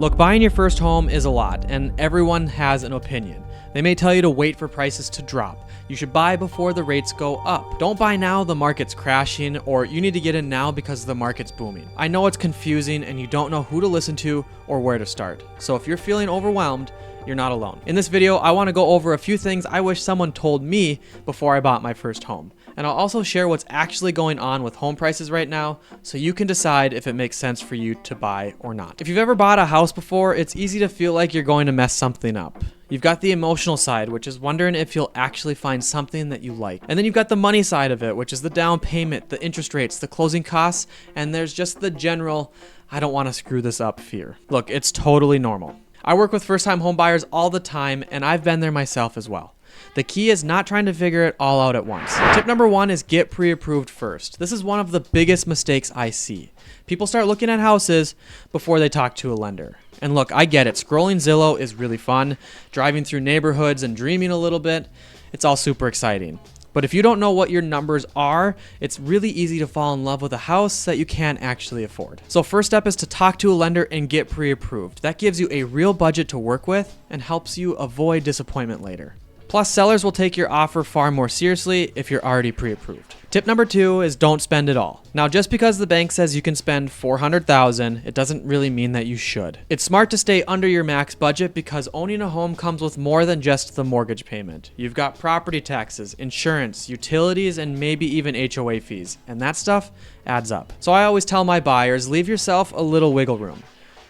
Look, buying your first home is a lot, and everyone has an opinion. They may tell you to wait for prices to drop. You should buy before the rates go up. Don't buy now, the market's crashing, or you need to get in now because the market's booming. I know it's confusing and you don't know who to listen to or where to start. So if you're feeling overwhelmed, you're not alone. In this video, I want to go over a few things I wish someone told me before I bought my first home. And I'll also share what's actually going on with home prices right now, so you can decide if it makes sense for you to buy or not. If you've ever bought a house before, it's easy to feel like you're going to mess something up. You've got the emotional side, which is wondering if you'll actually find something that you like. And then you've got the money side of it, which is the down payment, the interest rates, the closing costs, and there's just the general, I don't want to screw this up fear. Look, it's totally normal. I work with first-time home buyers all the time, and I've been there myself as well. The key is not trying to figure it all out at once. Tip number one is get pre-approved first. This is one of the biggest mistakes I see. People start looking at houses before they talk to a lender. And look, I get it. Scrolling Zillow is really fun. Driving through neighborhoods and dreaming a little bit, it's all super exciting. But if you don't know what your numbers are, it's really easy to fall in love with a house that you can't actually afford. So first step is to talk to a lender and get pre-approved. That gives you a real budget to work with and helps you avoid disappointment later. Plus, sellers will take your offer far more seriously if you're already pre-approved. Tip number two is don't spend it all. Now, just because the bank says you can spend $400,000, it doesn't really mean that you should. It's smart to stay under your max budget because owning a home comes with more than just the mortgage payment. You've got property taxes, insurance, utilities, and maybe even HOA fees, and that stuff adds up. So I always tell my buyers, leave yourself a little wiggle room.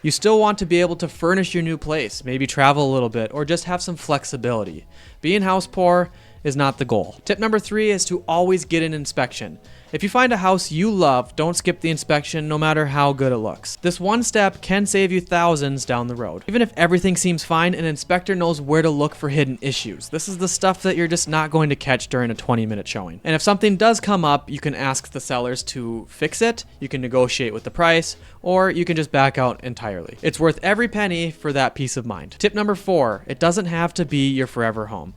You still want to be able to furnish your new place, maybe travel a little bit, or just have some flexibility. Being house poor is not the goal. Tip number three is to always get an inspection. If you find a house you love, don't skip the inspection no matter how good it looks. This one step can save you thousands down the road. Even if everything seems fine, an inspector knows where to look for hidden issues. This is the stuff that you're just not going to catch during a 20-minute showing. And if something does come up, you can ask the sellers to fix it, you can negotiate with the price, or you can just back out entirely. It's worth every penny for that peace of mind. Tip number four, it doesn't have to be your forever home.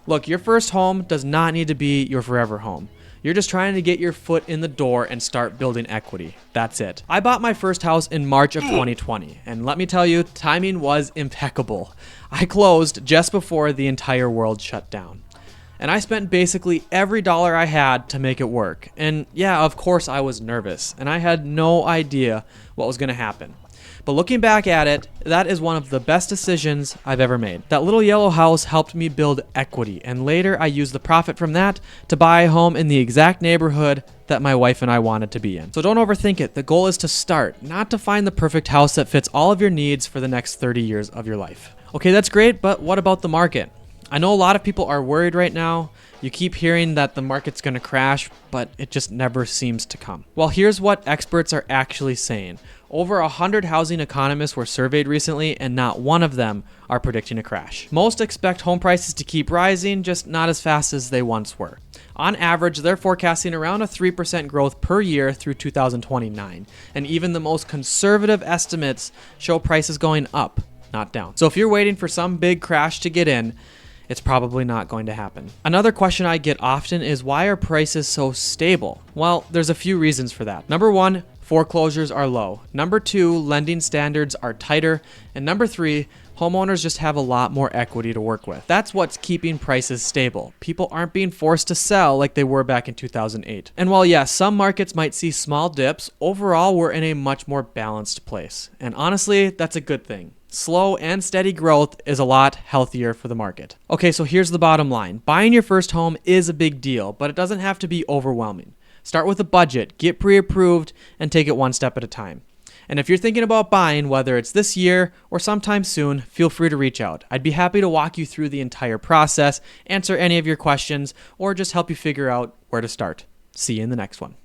Look, your first home does not need to be your forever home. You're just trying to get your foot in the door and start building equity. That's it. I bought my first house in March of 2020, and let me tell you, timing was impeccable. I closed just before the entire world shut down. And I spent basically every dollar I had to make it work. And yeah, of course I was nervous, and I had no idea what was gonna happen. But looking back at it, that is one of the best decisions I've ever made. That little yellow house helped me build equity, and later I used the profit from that to buy a home in the exact neighborhood that my wife and I wanted to be in. So don't overthink it. The goal is to start, not to find the perfect house that fits all of your needs for the next 30 years of your life. Okay, that's great, but what about the market? I know a lot of people are worried right now. You keep hearing that the market's gonna crash, but it just never seems to come. Well, here's what experts are actually saying. Over 100 housing economists were surveyed recently, and not one of them are predicting a crash. Most expect home prices to keep rising, just not as fast as they once were. On average, they're forecasting around a 3% growth per year through 2029, and even the most conservative estimates show prices going up, not down. So if you're waiting for some big crash to get in, it's probably not going to happen. Another question I get often is, why are prices so stable? Well, there's a few reasons for that. Number one, foreclosures are low. Number two, lending standards are tighter. And number three, homeowners just have a lot more equity to work with. That's what's keeping prices stable. People aren't being forced to sell like they were back in 2008. And while yes, some markets might see small dips, overall we're in a much more balanced place. And honestly, that's a good thing. Slow and steady growth is a lot healthier for the market. Okay, so here's the bottom line. Buying your first home is a big deal, but it doesn't have to be overwhelming. Start with a budget, get pre-approved, and take it one step at a time. And if you're thinking about buying, whether it's this year or sometime soon, feel free to reach out. I'd be happy to walk you through the entire process, answer any of your questions, or just help you figure out where to start. See you in the next one.